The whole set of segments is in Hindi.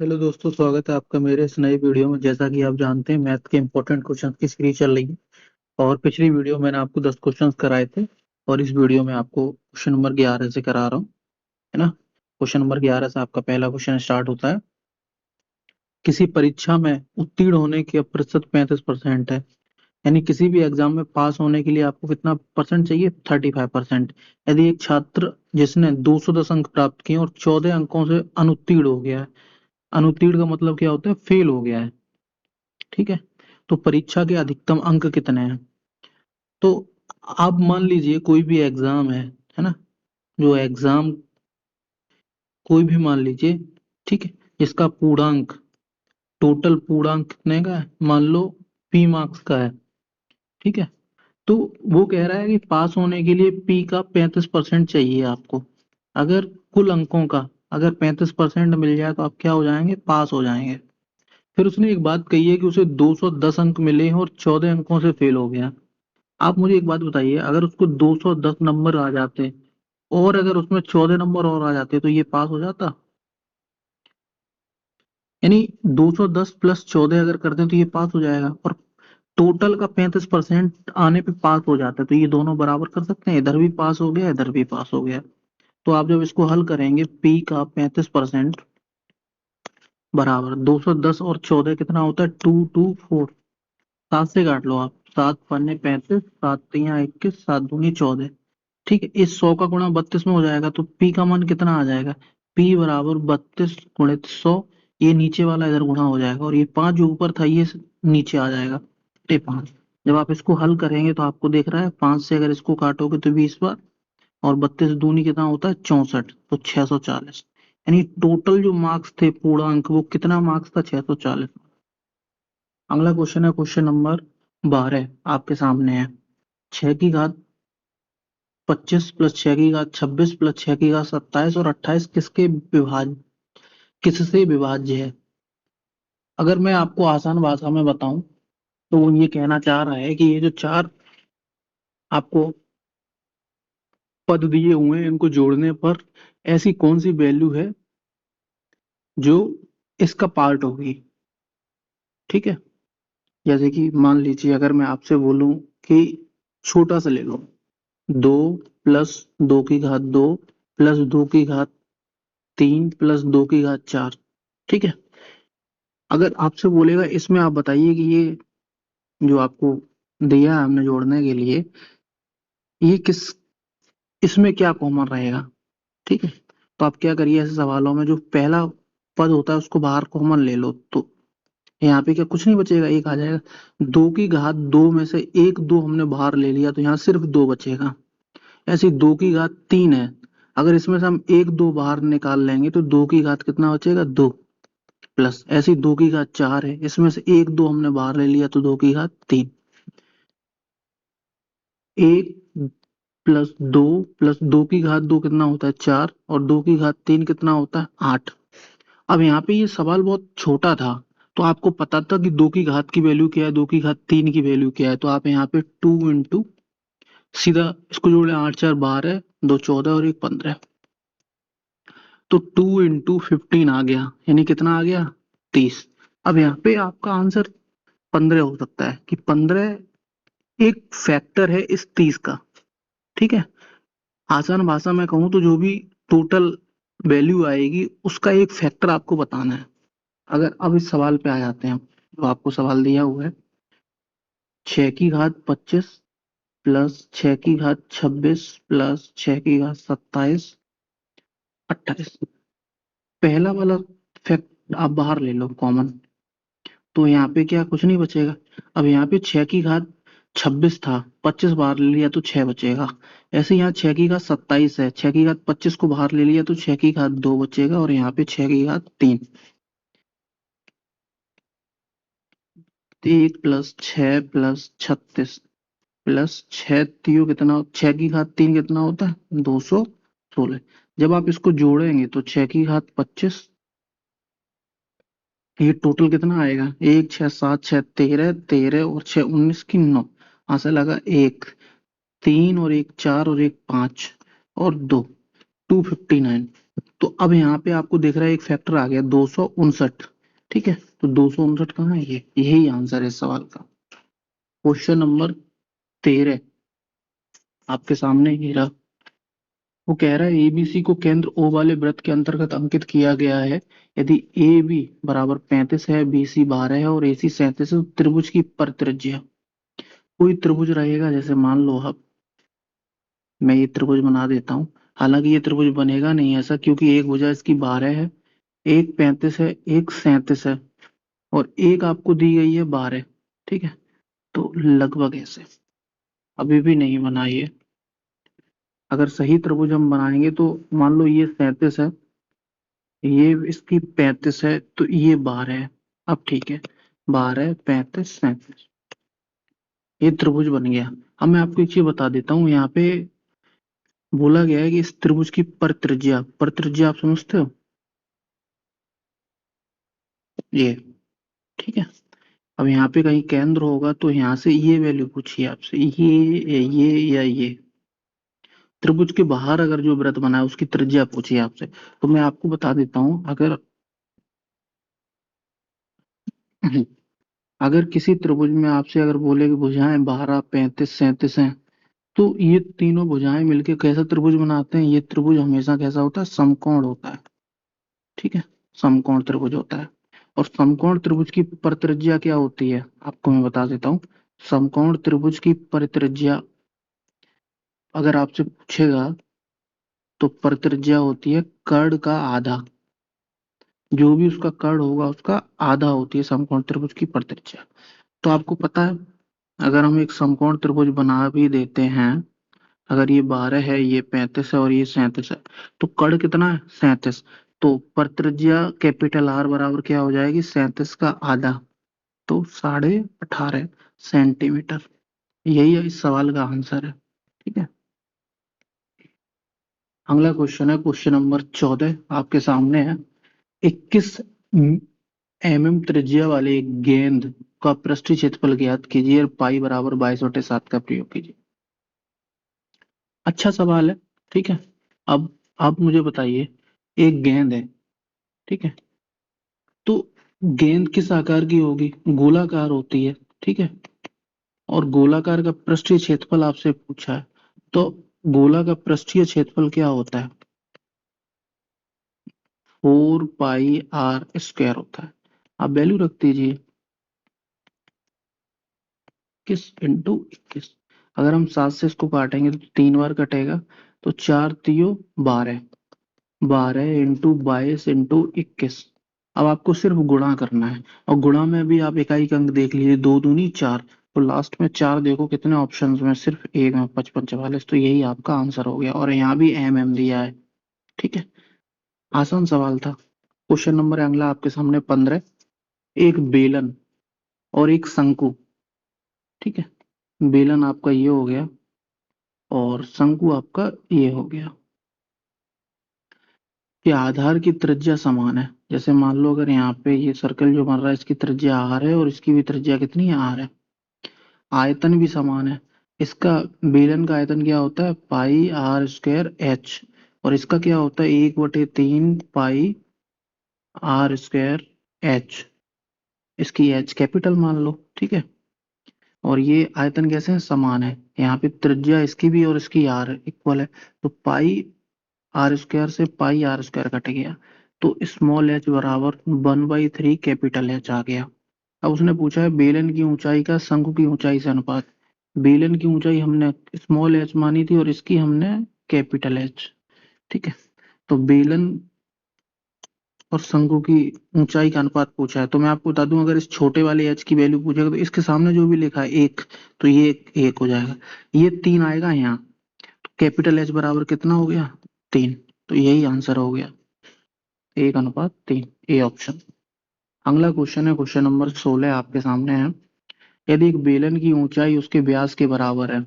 हेलो दोस्तों, स्वागत है आपका मेरे इस नए वीडियो में। जैसा कि आप जानते हैं, मैथ के इंपॉर्टेंट क्वेश्चन की सीरीज चल रही है। और पिछली वीडियो मैंने आपको 10 क्वेश्चंस कराए थे, और इस वीडियो में आपको क्वेश्चन नंबर 11 से करा रहा हूँ, है ना। क्वेश्चन नंबर 11 से आपका पहला क्वेश्चन स्टार्ट होता है। किसी परीक्षा में उत्तीर्ण होने की प्रतिशत 35% है। यानी किसी भी एग्जाम में पास होने के लिए आपको कितना परसेंट चाहिए? 35%। यदि एक छात्र जिसने 210 अंक प्राप्त किए और 14 अंकों से अनुत्तीर्ण हो गया है। अनुत्तीर्ण का मतलब क्या होता है? फेल हो गया है। ठीक है। तो परीक्षा के अधिकतम अंक कितने हैं? तो आप मान लीजिए कोई भी एग्जाम है ना। जो एग्जाम कोई भी मान लीजिए, ठीक है, जिसका पूर्णांक, टोटल पूर्णांक कितने का है? मान लो पी मार्क्स का है। ठीक है। तो वो कह रहा है कि पास होने के लिए पी का 35% चाहिए आपको। अगर कुल अंकों का अगर 35% मिल जाए तो आप क्या हो जाएंगे? पास हो जाएंगे। फिर उसने एक बात कही है कि उसे 210 अंक मिले हैं और 14 अंकों से फेल हो गया। आप मुझे एक बात बताइए, अगर उसको 210 नंबर आ जाते और अगर उसमें 14 नंबर और आ जाते तो ये पास हो जाता? यानी 210 प्लस 14 अगर करते हैं तो ये पास हो जाएगा, और टोटल का 35% आने पे पास हो जाता है। तो ये दोनों बराबर कर सकते हैं, इधर भी पास हो गया, इधर भी पास हो गया। तो आप जब इसको हल करेंगे, पी का 35% बराबर 210 और 14 कितना होता है? 224। सात से काट लो आप। सात पन्ने 35, सात तिया 21, सात दूनी 14। ठीक है। इस 100 का गुणा 32 में हो जाएगा, तो पी का मान कितना आ जाएगा? पी बराबर 32 गुणित 100। ये नीचे वाला इधर गुणा हो जाएगा, और ये 5 जो ऊपर था ये नीचे आ जाएगा। ये 5। जब आप इसको हल करेंगे तो आपको देख रहा है 5 से अगर इसको काटोगे तो 20 बार, और 32 दूनी कितना होता है? 64, तो 640। यानी टोटल जो मार्क्स थे पूर्णांक, वो कितना मार्क्स था? 640। अगला क्वेश्चन है क्वेश्चन नंबर 12 आपके सामने है। 6 की घात 25 प्लस 6 की घात 26 प्लस 6 की घात 27 और 28 किससे विभाज्य है? अगर मैं आपको आसान भाषा में बताऊं तो वो ये कहना चाह रहा है कि ये जो चार आपको पद दिए हुए हैं, इनको जोड़ने पर ऐसी कौन सी वैल्यू है जो इसका पार्ट होगी। ठीक है। जैसे कि मान लीजिए अगर मैं आपसे बोलूं कि छोटा सा ले लो, 2 प्लस 2 की घात 2 प्लस 2 की घात 3 प्लस 2 की घात 4। ठीक है। अगर आपसे बोलेगा इसमें आप बताइए कि ये जो आपको दिया है हमने जोड़ने के लिए, ये किस इसमें क्या कॉमन रहेगा? ठीक है। तो आप क्या करिए, ऐसे सवालों में जो पहला पद होता है उसको बाहर कॉमन ले लो, तो यहाँ पे क्या कुछ नहीं बचेगा, एक आ जाएगा। 2 की घात 2 में से एक दो हमने बाहर ले लिया तो यहाँ सिर्फ दो बचेगा। ऐसे 2 की घात 3 है। अगर इसमें से हम एक दो बाहर निकाल लेंगे तो 2 की घात कितना बचेगा? 2। प्लस ऐसी 2 की घात 4 है, इसमें से एक दो हमने बाहर ले लिया तो 2 की घात 3। एक प्लस 2 प्लस 2 की घात 2 कितना होता है? 4। और 2 की घात 3 कितना होता है? 8। अब यहाँ पे ये सवाल बहुत छोटा था, तो आपको पता था कि 2 की घात की वैल्यू क्या है, 2 की घात 3 की वैल्यू क्या है, तो आप यहाँ पे 2 इंटू सीधा इसको जोड़ लें। 8 4 12, 2 14 और एक 15। तो 2 इंटू 15 आ गया, यानी कितना आ गया? 30। अब यहाँ पे आपका आंसर 15 हो सकता है कि 15 एक फैक्टर है इस 30 का। ठीक है। आसान भाषा में कहूँ तो जो भी टोटल वैल्यू आएगी उसका एक फैक्टर आपको बताना है। अगर अब इस सवाल पे आ जाते हैं, जो आपको सवाल दिया हुआ है, 6 की घात 25 प्लस 6 की घात 26 प्लस 6 की घात 27 28। पहला वाला फैक्ट आप बाहर ले लो कॉमन, तो यहाँ पे क्या कुछ नहीं बचेगा। अब यहाँ पे 6 की घात 26 था, 25 बाहर ले लिया तो 6 बचेगा। ऐसे यहाँ 6 की घात 27 है, 6 की घात 25 को बाहर ले लिया तो 6 की घात 2 बचेगा, और यहाँ पे 6 की घात 3। 1 प्लस 6 प्लस 36 प्लस 6 कितना? 6 की घात 3 कितना होता है? 216। जब आप इसको जोड़ेंगे तो 6 की घात 25, ये टोटल कितना आएगा? 1 6 7 6 13, 13 और 6 19 की 9। ऐसा लगा एक 3 और एक 4 और एक 5 और 2, 259। तो अब यहाँ पे आपको दिख रहा है एक फैक्टर आ गया 259। ठीक है, तो 259 कहाँ है? ये यही आंसर है इस सवाल का। क्वेश्चन नंबर 13 आपके सामने ही रहा। वो कह रहा है एबीसी को केंद्र ओ वाले वृत्त के अंतर्गत अंकित किया गया है। यदि ए बी बराबर 35 है, बी सी 12 है और ए सी 37 है, तो त्रिभुज की परित्रिज्या। कोई त्रिभुज रहेगा, जैसे मान लो अब मैं ये त्रिभुज बना देता हूँ। हालांकि ये त्रिभुज बनेगा नहीं ऐसा, क्योंकि एक भुजा इसकी 12 है, एक 35 है, एक 37 है और एक आपको दी गई है 12। ठीक है, तो लगभग ऐसे अभी भी नहीं बना ये। अगर सही त्रिभुज हम बनाएंगे तो मान लो ये 37 है, ये इसकी 35 है, तो ये 12 है। अब ठीक है, 12 35 37 ये त्रिभुज बन गया। अब मैं आपको एक चीज बता देता हूँ, यहाँ पे बोला गया है कि इस त्रिभुज की परित्रिज्या। परित्रिज्या आप समझते हो? ये ठीक है। अब यहाँ पे कहीं केंद्र होगा तो यहाँ से ये वैल्यू पूछिए आपसे, ये या ये। त्रिभुज के बाहर अगर जो वृत्त बना है उसकी त्रिज्या पूछिए आपसे, तो मैं आपको बता देता हूँ। अगर अगर किसी त्रिभुज में आपसे अगर बोले कि भुजाएं 12 35 37 हैं, तो ये तीनों भुजाएं मिलके कैसा त्रिभुज बनाते हैं? ये त्रिभुज हमेशा कैसा होता है? समकोण होता है। ठीक है, समकोण त्रिभुज होता है। और समकोण त्रिभुज की परित्रिज्या क्या होती है आपको मैं बता देता हूँ। समकोण त्रिभुज की परित्रिज्या अगर आपसे पूछेगा तो परित्रिज्या होती है कर्ण का आधा। जो भी उसका कर्ण होगा उसका आधा होती है समकोण त्रिभुज की परित्रिज्या। तो आपको पता है, अगर हम एक समकोण त्रिभुज बना भी देते हैं, अगर ये 12 है, ये 35 है और ये 37 है, तो कर्ण कितना है? 37। तो परित्रिज्या कैपिटल आर बराबर क्या हो जाएगी? 37 का आधा, तो 18.5 सेंटीमीटर। यही है इस सवाल का आंसर है। ठीक है, अगला क्वेश्चन है क्वेश्चन नंबर 14 आपके सामने है। 21 mm त्रिज्या वाले एक गेंद का पृष्ठीय क्षेत्रफल ज्ञात कीजिए और पाई बराबर 22/7 का प्रयोग कीजिए। अच्छा सवाल है। ठीक है, अब आप मुझे बताइए, एक गेंद है, ठीक है, तो गेंद किस आकार की होगी? गोलाकार होती है। ठीक है, और गोलाकार का पृष्ठीय क्षेत्रफल आपसे पूछा है, तो गोला का पृष्ठीय क्षेत्रफल क्या होता है? 4 पाई r² होता है। आप वैल्यू रख दीजिए, 21 × 21। अगर हम 7 से इसको काटेंगे तो 3 बार कटेगा, तो 4 × 3 = 12, 12 × 22 × 21। अब आपको सिर्फ गुणा करना है, और गुणा में भी आप इकाई का अंक देख लीजिए, 2 दूनी 4, तो लास्ट में 4 देखो कितने ऑप्शंस में? सिर्फ एक में 55 44, तो यही आपका आंसर हो गया। और यहाँ भी एम दिया है। ठीक है, आसान सवाल था। क्वेश्चन नंबर अगला आपके सामने 15। एक बेलन और एक शंकु। ठीक है, बेलन आपका ये हो गया और शंकु आपका ये हो गया, कि आधार की त्रिज्या समान है। जैसे मान लो अगर यहाँ पे ये सर्कल जो बन रहा है इसकी त्रिज्या आर है और इसकी भी त्रिज्या कितनी है? आर है। आयतन भी समान है। इसका बेलन का आयतन क्या होता है? πr²h। और इसका क्या होता है? 1/3 πr²h। इसकी एच कैपिटल मान लो। ठीक है, और ये आयतन कैसे हैं? समान है। यहाँ पे त्रिज्या इसकी भी और इसकी आर इक्वल है, तो πr² से πr² कट गया, तो स्मॉल h बराबर 1/3 कैपिटल एच आ गया। अब उसने पूछा है बेलन की ऊंचाई का शंकु की ऊंचाई से अनुपात। बेलन की ऊंचाई हमने स्मॉल एच मानी थी और इसकी हमने कैपिटल एच। ठीक है, तो बेलन और शंकु की ऊंचाई का अनुपात पूछा है, तो मैं आपको बता दूं, अगर इस छोटे वाले एच की वैल्यू पूछेगा तो इसके सामने जो भी लिखा है 1, तो ये 1 हो जाएगा। ये 3 आएगा यहाँ, तो कैपिटल एच बराबर कितना हो गया? 3। तो यही आंसर हो गया, 1/3, ए ऑप्शन। अगला क्वेश्चन है क्वेश्चन नंबर 16 आपके सामने है। यदि एक बेलन की ऊंचाई उसके व्यास के बराबर है,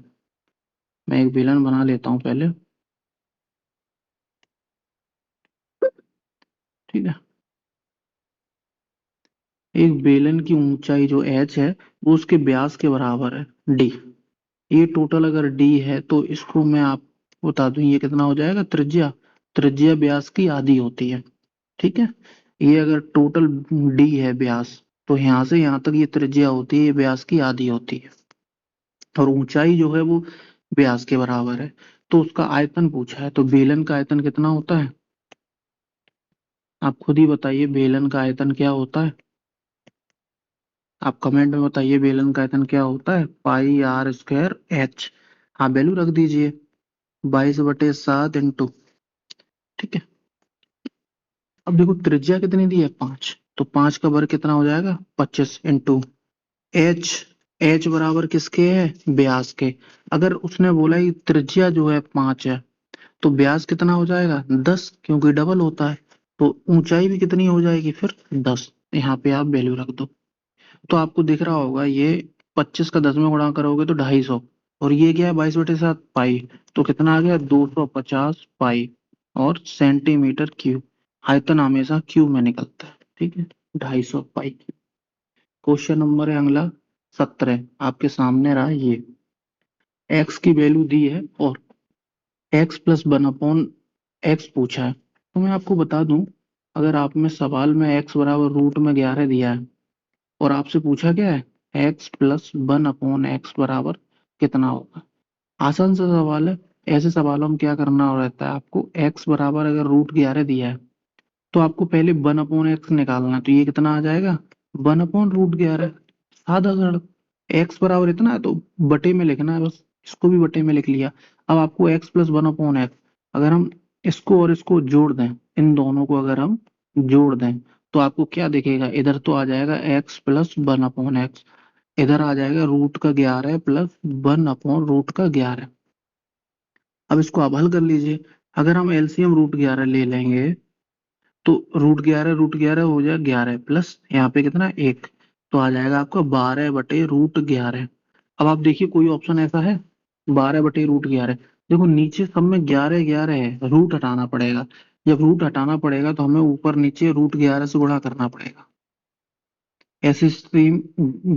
मैं एक बेलन बना लेता हूं पहले। ठीक है, एक बेलन की ऊंचाई जो h है वो उसके व्यास के बराबर है d। ये टोटल अगर d है तो इसको मैं आप बता दूं ये कितना हो जाएगा त्रिज्या, त्रिज्या व्यास की आधी होती है। ठीक है, ये अगर टोटल डी है व्यास, तो यहाँ से यहाँ तक ये त्रिज्या होती है, ये व्यास की आधी होती है, और ऊंचाई जो है वो व्यास के बराबर है। तो उसका आयतन पूछा है, तो बेलन का आयतन कितना होता है? आप खुद ही बताइए, बेलन का आयतन क्या होता है? आप कमेंट में बताइए, बेलन का आयतन क्या होता है? पाई आर स्क्वायर एच। हाँ, वैल्यू रख दीजिए, 22/7 इंटू। ठीक है, अब देखो त्रिज्या कितनी दी है? 5, तो 5 का वर्ग कितना हो जाएगा? 25 इंटू एच। एच बराबर किसके है? व्यास के। अगर उसने बोला कि त्रिज्या जो है 5 है, तो व्यास कितना हो जाएगा? 10, क्योंकि डबल होता है। तो ऊंचाई भी कितनी हो जाएगी फिर? 10। यहाँ पे आप वैल्यू रख दो। तो आपको दिख रहा होगा ये 25 का 10 में गुणा करोगे तो 250, और ये क्या है? 22/7 पाई। तो कितना आ गया? 250 पाई और सेंटीमीटर क्यूब। आयतन हमेशा क्यूब में निकलता है। ठीक है, 250 पाई। क्वेश्चन नंबर है अगला 17, आपके सामने रहा ये। एक्स की वैल्यू दी है और एक्स प्लस 1 एक्स पूछा है। तो मैं आपको बता दूं, अगर आप में सवाल में एक्स बराबर √11 दिया है और आपसे पूछा क्या है? एक्स प्लस 1/एक्स बराबर कितना होगा? आसान सा सवाल है। ऐसे सवालों में क्या करना रहता है आपको? एक्स बराबर अगर √11 दिया है, तो आपको पहले 1/एक्स निकालना है। तो ये कितना आ जाएगा? 1/√11। साधा सा। एक्स बराबर इतना है तो बटे में लिखना है बस, इसको भी बटे में लिख लिया। अब आपको एक्स प्लस 1/एक्स, अगर हम इसको और इसको जोड़ दें, इन दोनों को अगर हम जोड़ दें, तो आपको क्या दिखेगा? इधर तो आ जाएगा एक्स प्लस 1/एक्स, इधर आ जाएगा √11 प्लस 1/√11। अब इसको आप हल कर लीजिए। अगर हम एलसीएम √11 ले लेंगे, तो √11 हो जाए 11 प्लस यहाँ पे कितना? 1। तो आ जाएगा आपका 12/√11। अब आप देखिए कोई ऑप्शन ऐसा है? 12/√11। देखो नीचे सब में 11 11 है, रूट हटाना पड़ेगा। जब रूट हटाना पड़ेगा तो हमें ऊपर नीचे √11 से गुणा करना पड़ेगा। ऐसी स्ट्रीम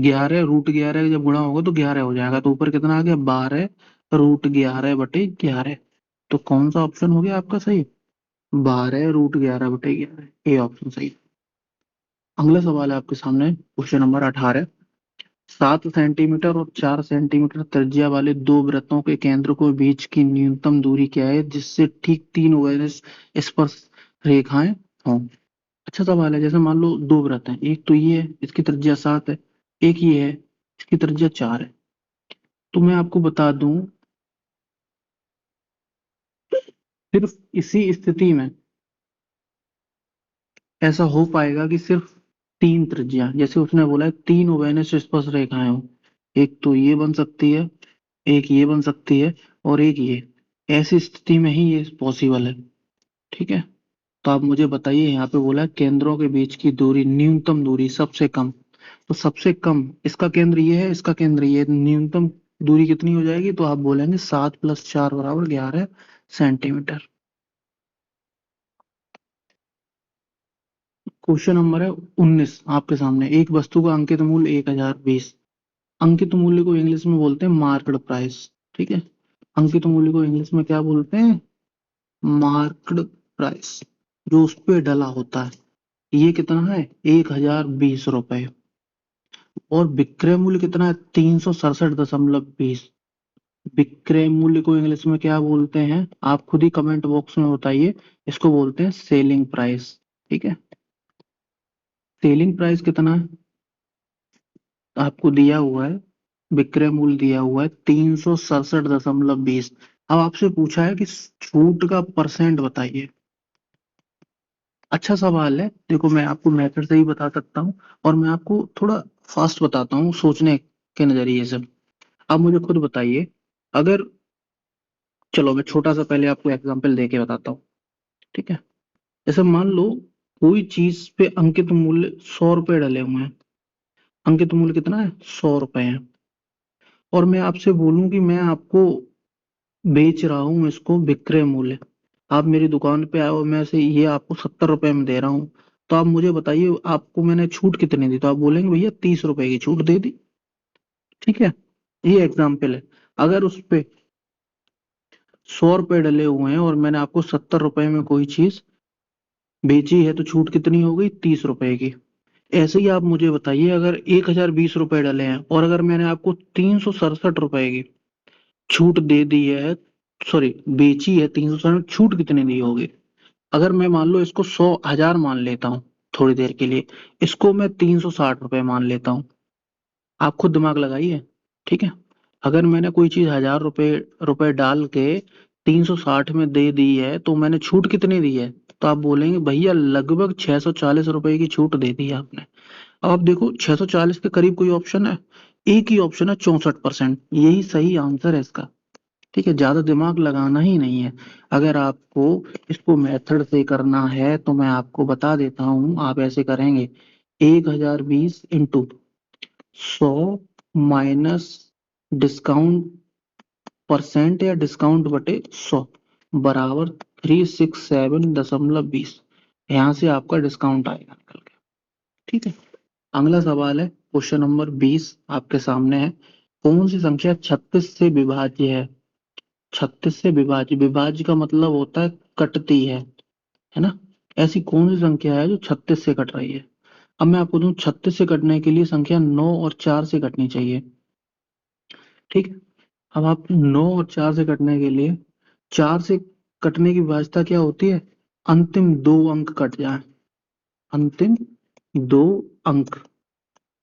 11 √11 जब गुणा होगा तो 11 हो जाएगा। तो ऊपर कितना आ गया? 12√11/11। तो कौन सा ऑप्शन हो गया आपका सही? 12√11/11, ये ऑप्शन सही। अगला सवाल है आपके सामने, क्वेश्चन नंबर 18। 7 सेंटीमीटर और 4 सेंटीमीटर त्रिज्या वाले दो वृत्तों के केंद्र को बीच की न्यूनतम दूरी क्या है जिससे ठीक 3 वैनिस स्पर्श रेखाएं हों? अच्छा सवाल है। जैसे मान लो दो वृत्त हैं, एक तो ये है, इसकी त्रिज्या 7 है, एक ये है, इसकी त्रिज्या 4 है। तो मैं आपको बता दूं, सिर्फ इसी स्थिति में ऐसा हो पाएगा कि सिर्फ 3 त्रिज्या, जैसे उसने बोला है 3 वैनिस स्पर्श रेखाएं हों। एक तो ये बन सकती है, एक ये बन सकती है, और एक ये। ऐसी स्थिति में ही ये पॉसिबल है। ठीक है, तो आप मुझे बताइए, यहाँ पे बोला है केंद्रों के बीच की दूरी, न्यूनतम दूरी सबसे कम। तो सबसे कम इसका केंद्र ये है, इसका केंद्र ये है, न्यूनतम दूरी कितनी हो जाएगी? तो आप बोलेंगे 7 + 4 = 11 सेंटीमीटर। क्वेश्चन नंबर है 19 आपके सामने। एक वस्तु का अंकित मूल्य 1020। अंकित मूल्य को इंग्लिश में बोलते हैं मार्क्ड प्राइस। ठीक है, अंकित मूल्य को इंग्लिश में क्या बोलते हैं? मार्क्ड प्राइस, जो उस पे डला होता है। ये कितना है? 1020 रुपए। और विक्रय मूल्य कितना है? 367.20। विक्रय मूल्य को इंग्लिश में क्या बोलते हैं? आप खुद ही कमेंट बॉक्स में बताइए। इसको बोलते हैं सेलिंग प्राइस। ठीक है, सेलिंग प्राइस कितना है आपको दिया हुआ है? विक्रय मूल्य दिया हुआ है 367.20। अब आपसे पूछा है कि छूट का परसेंट बताइए। अच्छा सवाल है। देखो मैं आपको मेथड से ही बता सकता हूँ, और मैं आपको थोड़ा फास्ट बताता हूँ सोचने के नजरिए से। आप मुझे खुद बताइए, अगर, चलो मैं छोटा सा पहले आपको एग्जांपल देके बताता हूँ। ठीक है, जैसे मान लो कोई चीज पे अंकित मूल्य 100 रुपए डले हुए हैं। अंकित मूल्य कितना है? 100 रुपए है। और मैं आपसे बोलूं कि मैं आपको बेच रहा हूँ इसको विक्रय मूल्य, आप मेरी दुकान पे आए और मैं से ये आपको 70 रुपए में दे रहा हूँ। तो आप मुझे बताइए आपको मैंने छूट कितनी दी? तो आप बोलेंगे भैया 30 रुपए की छूट दे दी। ठीक है, ये एग्जाम्पल है। अगर उस पे ₹100 डले हुए हैं और मैंने आपको ₹70 में कोई चीज बेची है, तो छूट कितनी हो गई? ₹30 की। ऐसे ही आप मुझे बताइए, अगर ₹1020 डले हैं और अगर मैंने आपको ₹367 की छूट दे दी है, सॉरी बेची है 367, छूट कितनी दी होगी? अगर मैं मान लो इसको 100,000 मान लेता हूँ थोड़ी देर के लिए, इसको मैं ₹360 मान लेता हूँ, आप खुद दिमाग लगाइए। ठीक है, अगर मैंने कोई चीज ₹1000 डाल के 360 में दे दी है, तो मैंने छूट कितनी दी है? तो आप बोलेंगे भैया लगभग ₹640 की छूट दे दी है आपने। अब आप देखो 640 के करीब कोई ऑप्शन है? एक ही ऑप्शन है, 64%। यही सही आंसर है इसका। ठीक है, ज्यादा दिमाग लगाना ही नहीं है। अगर आपको इसको मेथड से करना है तो मैं आपको बता देता हूँ, आप ऐसे करेंगे 1020 इंटू 100 माइनस डिस्काउंट परसेंट या डिस्काउंट बटे 100 बराबर 367.20। यहाँ से आपका डिस्काउंट आएगा निकल के। ठीक है, अगला सवाल है क्वेश्चन नंबर 20 आपके सामने है। कौन सी संख्या 36 से विभाज्य है? 36 से विभाज्य, विभाज्य का मतलब होता है कटती है ना? ऐसी कौन सी संख्या है जो 36 से कट रही है? अब मैं आपको दूं, 36 से कटने के लिए संख्या 9 और 4 से कटनी चाहिए। ठीक है, अब आप 9 और 4 से कटने के लिए, 4 से कटने की विभाज्यता क्या होती है? अंतिम दो अंक कट जाए, अंतिम दो अंक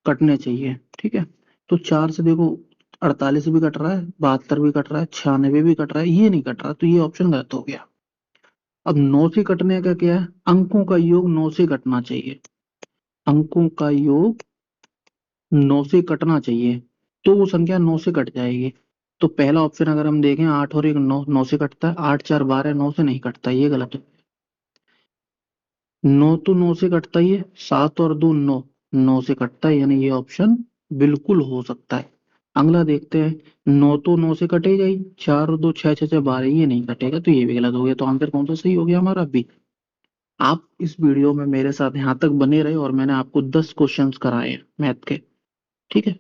कटने चाहिए। ठीक है, तो 4 से देखो 48 भी कट रहा है, 72 भी कट रहा है, 96 भी कट रहा है, ये नहीं कट रहा, तो ये ऑप्शन गलत हो गया। अब 9 से कटने का क्या है? अंकों का योग 9 से कटना चाहिए, अंकों का योग 9 से कटना चाहिए, तो वो संख्या 9 से कट जाएगी। तो पहला ऑप्शन अगर हम देखें, 8 और 1 9, 9 से कटता है, 8 4 12, 9 से नहीं कटता, ये गलत है। 9 तो 9 से कटता ही है, 7 और 2 9, 9 से कटता है, यानी ये ऑप्शन बिल्कुल हो सकता है। अगला देखते हैं, 9 तो 9 से कटेगा ही, 4 और 2 6 6 6 12, ये नहीं कटेगा, तो ये भी गलत हो गया। तो आंसर कौन सा सही हो गया हमारा? बी। आप इस वीडियो में मेरे साथ यहाँ तक बने रहे और मैंने आपको 10 क्वेश्चंस कराए हैं मैथ के। ठीक है,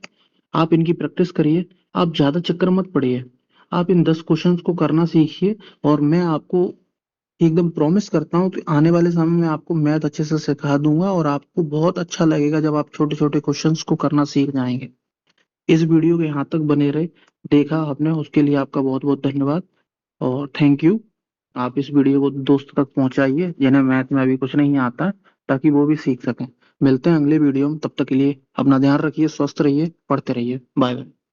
आप इनकी प्रैक्टिस करिए, आप ज्यादा चक्कर मत पड़िए, आप इन 10 क्वेश्चंस को करना सीखिए। और मैं आपको एकदम प्रॉमिस करता हूँ कि आने वाले समय में आपको मैथ अच्छे से सिखा दूंगा और आपको बहुत अच्छा लगेगा जब आप छोटे छोटे क्वेश्चंस को करना सीख जाएंगे। इस वीडियो के यहाँ तक बने रहे, देखा आपने, उसके लिए आपका बहुत बहुत धन्यवाद और थैंक यू। आप इस वीडियो को दोस्तों तक पहुंचाइए जिन्हें मैथ में अभी कुछ नहीं आता है, ताकि वो भी सीख सकें। मिलते हैं अगले वीडियो में, तब तक के लिए अपना ध्यान रखिए, स्वस्थ रहिए, पढ़ते रहिए। Bye bye.